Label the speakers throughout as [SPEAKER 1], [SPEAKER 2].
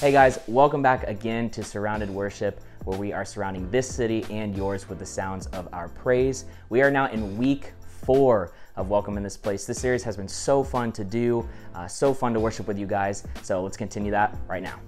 [SPEAKER 1] Hey guys, welcome back again to Surrounded Worship, where we are surrounding this city and yours with the sounds of our praise. We are now in week 4 of Welcome in This Place. This series has been so fun to do, so fun to worship with you guys. So let's continue that right now.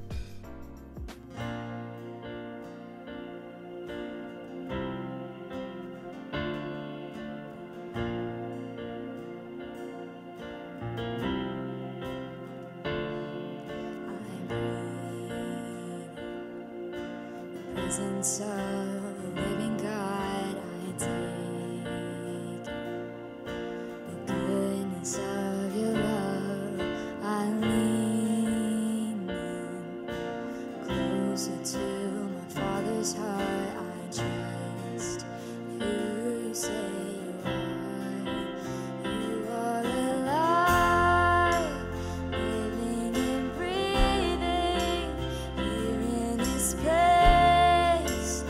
[SPEAKER 2] Presence of the living God, I take the goodness of your love. I lean in closer to my Father's heart. I trust who you say you are. You are alive, living and breathing here in this place.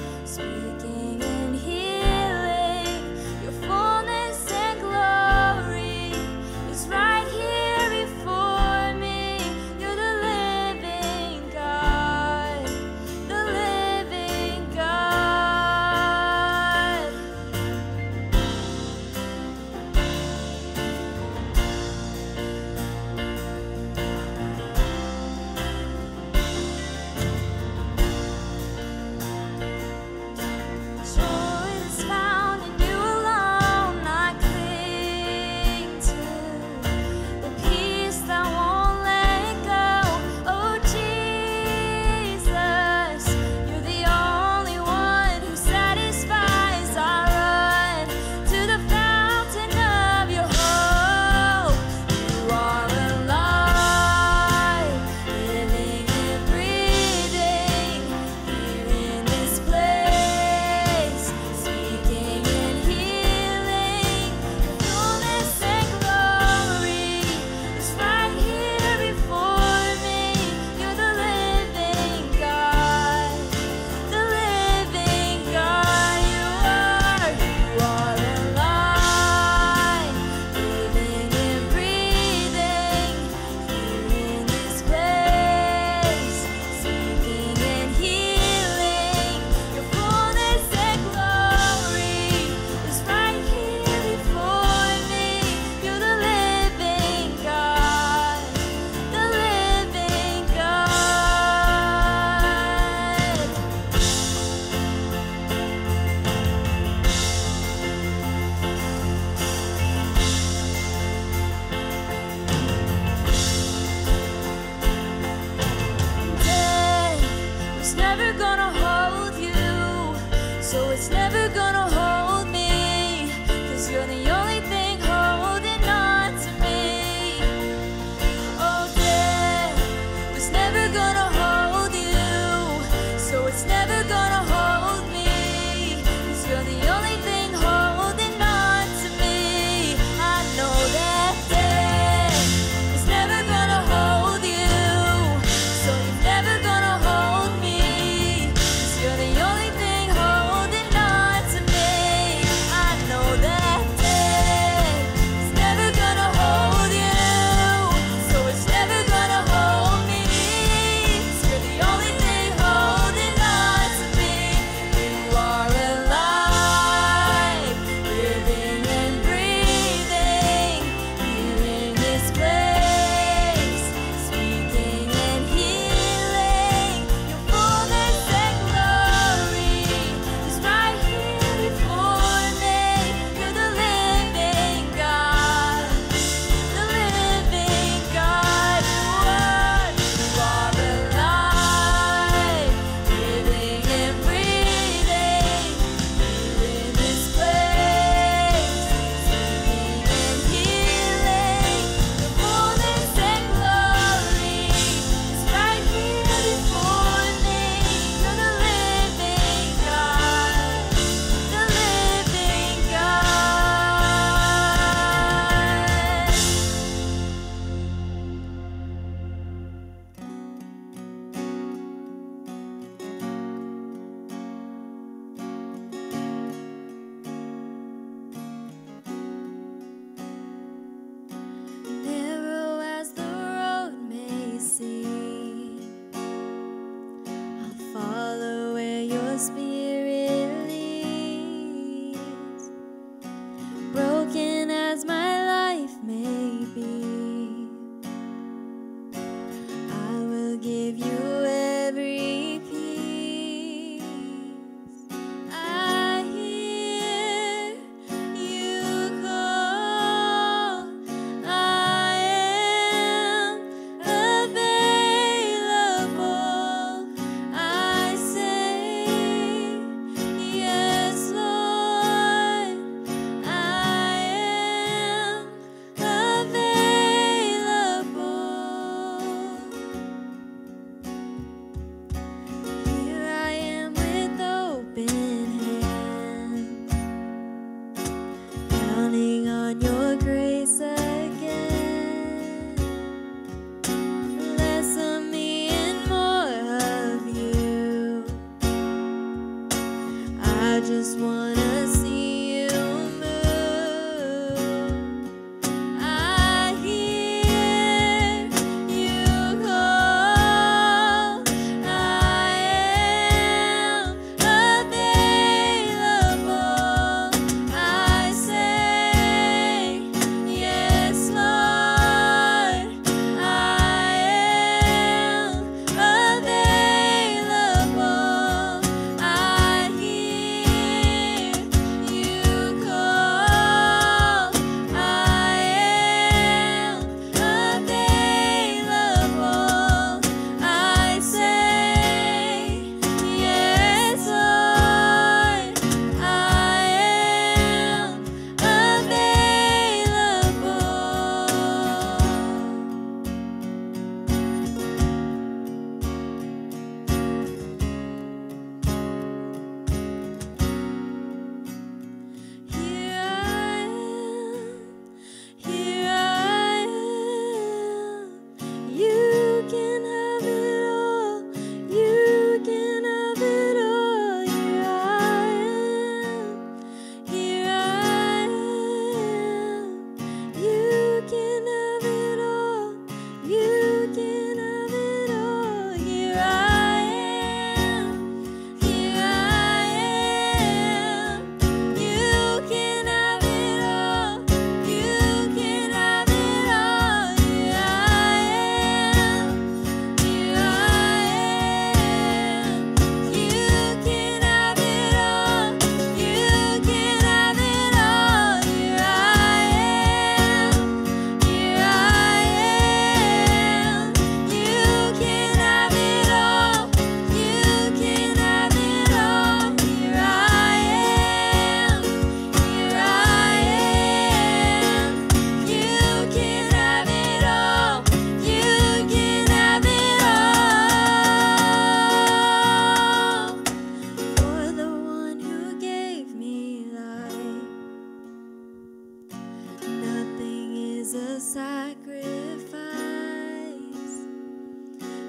[SPEAKER 2] is a sacrifice.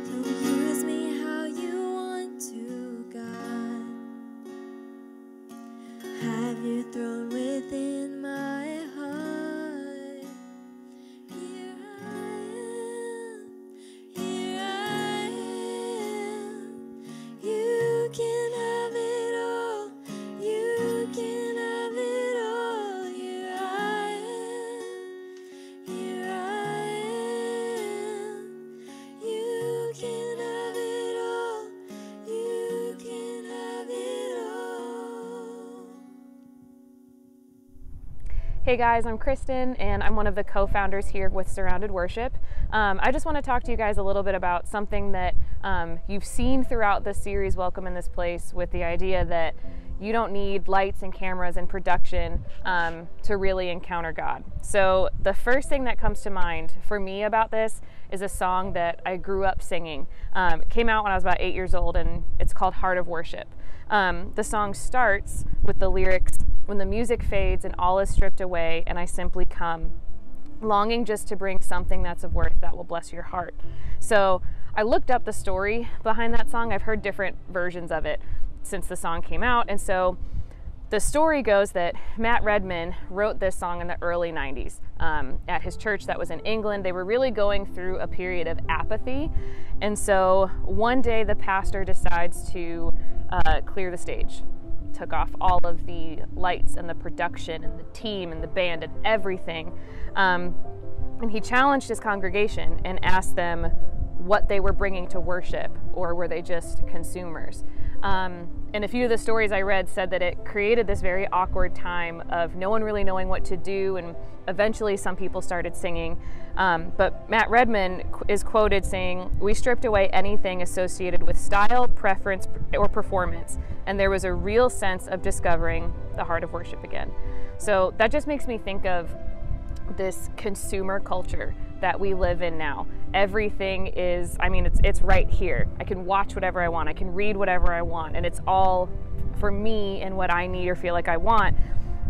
[SPEAKER 2] So use me how you want to, God. Have your throne within my heart. Here I am, here I am. You can have it all, you can have it all. Here I am, here I am. You can have it all, you can have it all.
[SPEAKER 3] Hey guys, I'm Kristen and I'm one of the co-founders here with Surrounded Worship. I just want to talk to you guys a little bit about something that you've seen throughout the series Welcome in This Place, with the idea that you don't need lights and cameras and production to really encounter God. So the first thing that comes to mind for me about this is a song that I grew up singing. It came out when I was about 8 years old, and it's called Heart of Worship. The song starts with the lyrics, "When the music fades and all is stripped away, and I simply come, longing just to bring something that's of worth that will bless your heart." So I looked up the story behind that song. I've heard different versions of it since the song came out. And so the story goes that Matt Redman wrote this song in the early 90s at his church that was in England. They were really going through a period of apathy. And so one day the pastor decides to clear the stage. Took off all of the lights and the production and the team and the band and everything. And he challenged his congregation and asked them what they were bringing to worship, or were they just consumers? And a few of the stories I read said that it created this very awkward time of no one really knowing what to do, and eventually some people started singing. But Matt Redman is quoted saying, "We stripped away anything associated with style, preference, or performance, and there was a real sense of discovering the heart of worship again." So that just makes me think of this consumer culture that we live in now. Everything is, it's right here. I can watch whatever I want. I can read whatever I want. And it's all for me and what I need or feel like I want.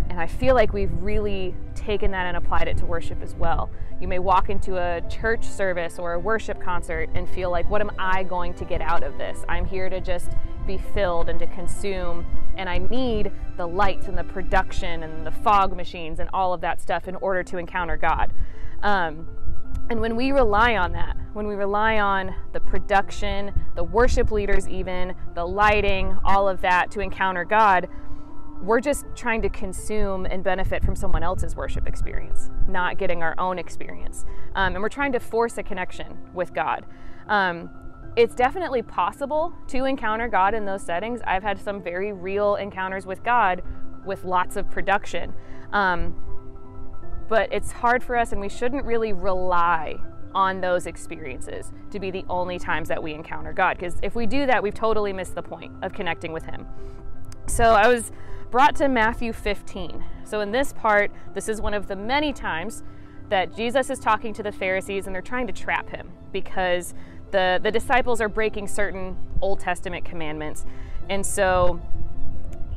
[SPEAKER 3] And I feel like we've really taken that and applied it to worship as well. You may walk into a church service or a worship concert and feel like, what am I going to get out of this? I'm here to just be filled and to consume, and I need the lights and the production and the fog machines and all of that stuff in order to encounter God. And when we rely on that, when we rely on the production, the worship leaders even, the lighting, all of that to encounter God, we're just trying to consume and benefit from someone else's worship experience, not getting our own experience. And we're trying to force a connection with God. It's definitely possible to encounter God in those settings. I've had some very real encounters with God with lots of production. But it's hard for us, and we shouldn't really rely on those experiences to be the only times that we encounter God, because if we do that, we've totally missed the point of connecting with Him. So I was brought to Matthew 15. So in this part, this is one of the many times that Jesus is talking to the Pharisees, and they're trying to trap Him because the disciples are breaking certain Old Testament commandments. And so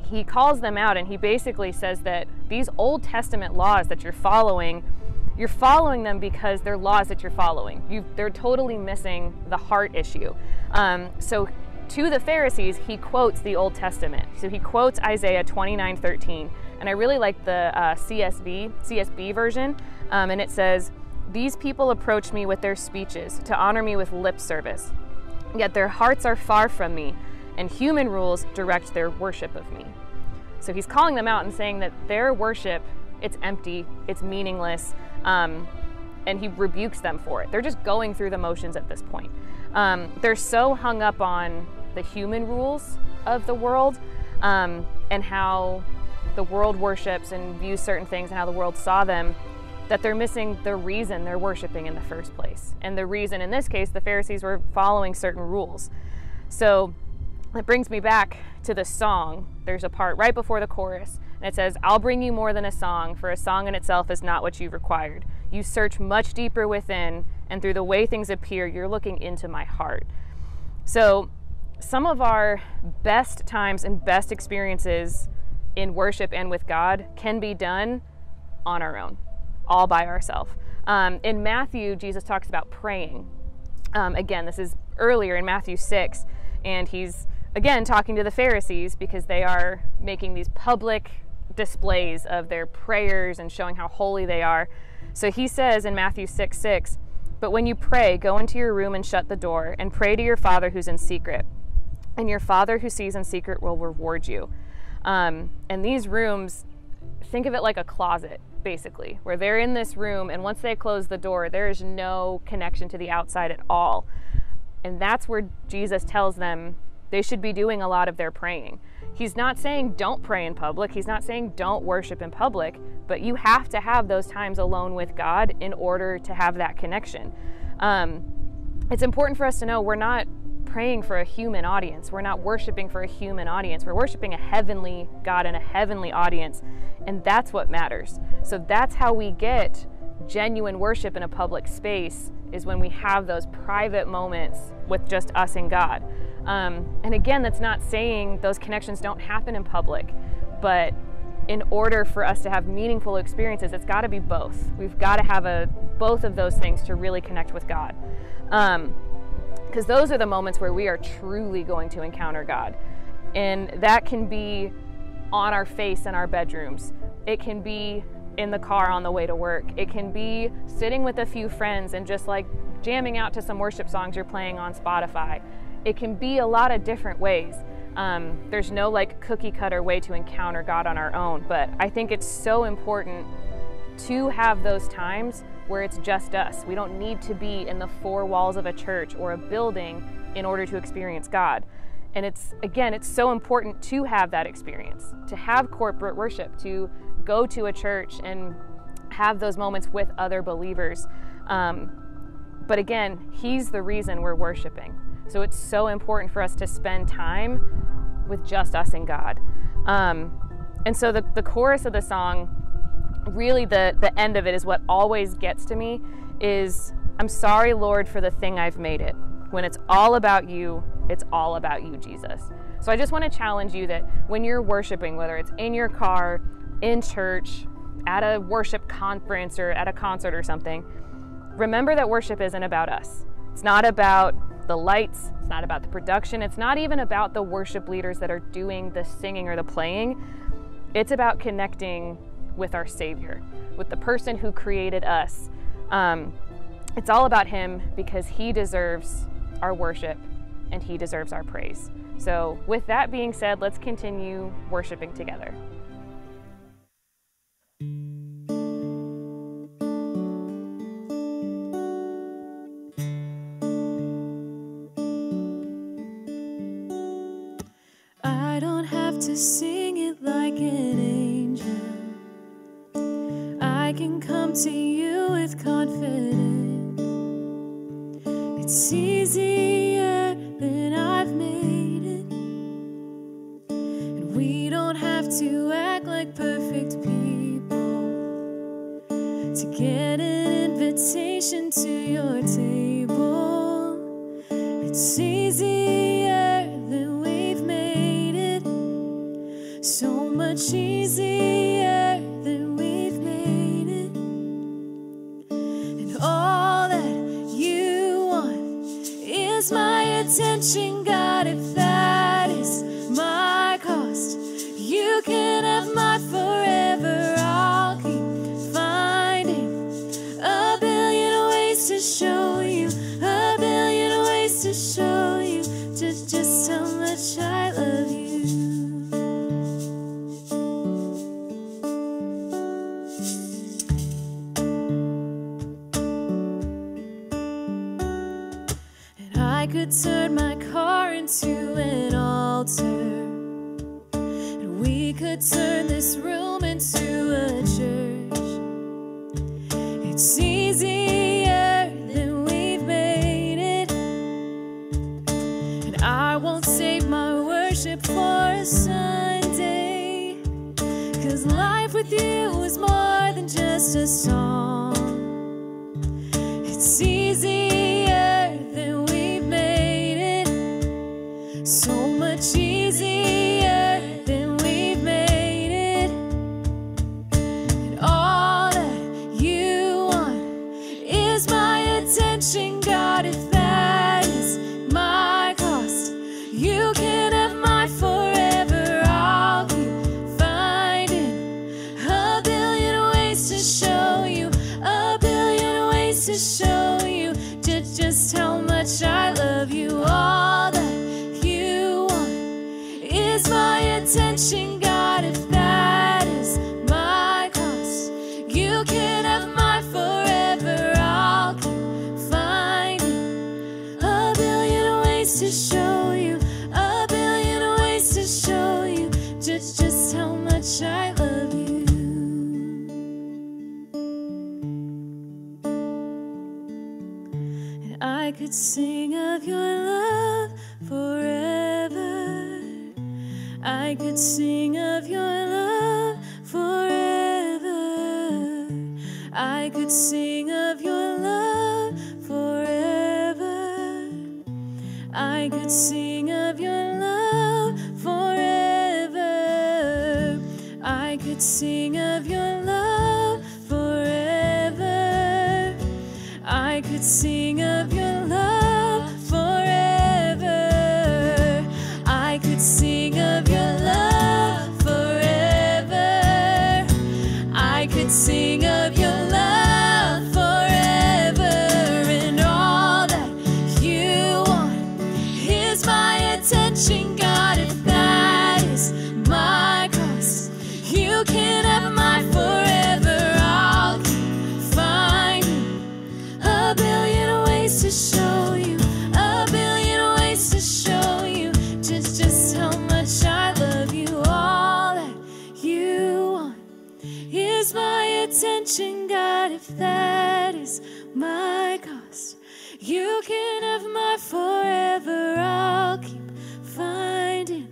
[SPEAKER 3] He calls them out, and He basically says that these Old Testament laws that you're following them because they're laws that you're following. They're totally missing the heart issue. So to the Pharisees, He quotes the Old Testament. So He quotes Isaiah 29:13, and I really like the CSB version, and it says, "These people approach me with their speeches to honor me with lip service, yet their hearts are far from me, and human rules direct their worship of me." So He's calling them out and saying that their worship, it's empty, it's meaningless, and He rebukes them for it. They're just going through the motions at this point. They're so hung up on the human rules of the world, and how the world worships and views certain things and how the world saw them, that they're missing the reason they're worshiping in the first place. And the reason, in this case, the Pharisees were following certain rules. So it brings me back to the song. There's a part right before the chorus, and it says, "I'll bring you more than a song, for a song in itself is not what you've required. You search much deeper within, and through the way things appear, you're looking into my heart." So some of our best times and best experiences in worship and with God can be done on our own, all by ourselves. In Matthew, Jesus talks about praying. Again, this is earlier in Matthew 6, and he's, again, talking to the Pharisees because they are making these public displays of their prayers and showing how holy they are. So he says in Matthew 6:6, "But when you pray, go into your room and shut the door, and pray to your Father who's in secret. And your Father who sees in secret will reward you." And these rooms, think of it like a closet, basically, where they're in this room, and once they close the door, there is no connection to the outside at all. And that's where Jesus tells them they should be doing a lot of their praying. He's not saying don't pray in public. He's not saying don't worship in public, but you have to have those times alone with God in order to have that connection. It's important for us to know we're not praying for a human audience. We're not worshiping for a human audience. We're worshiping a heavenly God and a heavenly audience, and that's what matters. So that's how we get genuine worship in a public space, is when we have those private moments with just us and God. And again, that's not saying those connections don't happen in public, but in order for us to have meaningful experiences, it's got to be both. We've got to have both of those things to really connect with God. Because those are the moments where we are truly going to encounter God. And that can be on our face in our bedrooms. It can be in the car on the way to work. It can be sitting with a few friends and just like jamming out to some worship songs you're playing on Spotify. It can be a lot of different ways. There's no like cookie cutter way to encounter God on our own, but I think it's so important to have those times where it's just us. We don't need to be in the four walls of a church or a building in order to experience God. And it's so important to have that experience, to have corporate worship, to go to a church and have those moments with other believers. But again, He's the reason we're worshiping. So it's so important for us to spend time with just us and God. And so the chorus of the song, really the end of it is what always gets to me, is, "I'm sorry, Lord, for the thing I've made it. When it's all about you, it's all about you, Jesus." So I just want to challenge you that when you're worshiping, whether it's in your car, in church, at a worship conference, or at a concert or something, remember that worship isn't about us. It's not about the lights. It's not about the production. It's not even about the worship leaders that are doing the singing or the playing. It's about connecting with our Savior, with the person who created us. It's all about Him because He deserves our worship and He deserves our praise. So with that being said, let's continue worshiping together.
[SPEAKER 2] I don't have to sing it like an angel. I can come to you with confidence. It's easier than I've made it. And we don't have to act like perfect people to get an invitation to your table. It's easier than we've made it. So much easier than we've made it. And all that you want is my attention, God. If that is my cost, you can have my forever. I'll keep finding a billion ways to show you, a billion ways to show you just how much I love you. I could turn my car into an altar, and we could turn this room into a church. It's easier than we've made it. And I won't save my worship for a Sunday, 'cause life with you is more than just a song. It's easier than we've made it. So much easier than we've made it. And all that you want ways to show you just how much I love you. All that you want is my attention, God. If that is my cost, you can have my forever. I'll keep finding a billion ways to show you, a billion ways to show you just how much I love you. And I could sing of your love forever. I could sing of your love forever. I could sing of your love forever. I could sing of your love forever. I could sing of your love forever. I could sing of your love forever. I could sing of your love forever. I could sing of your love forever. And all that you want is my attention, God. If that is my cost, you can have my forever. I'll keep finding a billion ways to show you, a billion ways to show you just how much I love you. All that you want is my attention, God. If that is my cost, you can have my forever. I'll keep finding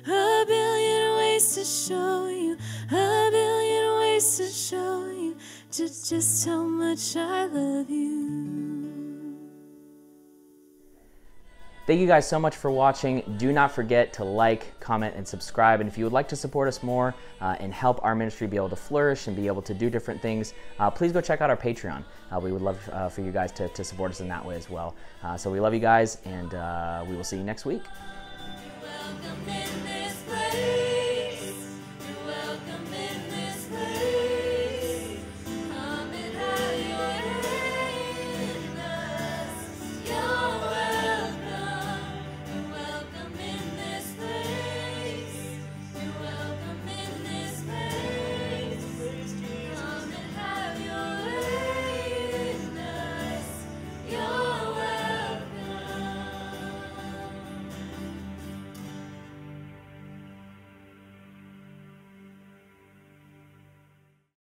[SPEAKER 2] a billion ways to show you, a billion ways to show you just how much I love you.
[SPEAKER 1] Thank you guys so much for watching. Do not forget to like, comment, and subscribe. And if you would like to support us more and help our ministry be able to flourish and be able to do different things, please go check out our Patreon. We would love for you guys to support us in that way as well. So we love you guys, and we will see you next week.
[SPEAKER 2] Welcome in this place.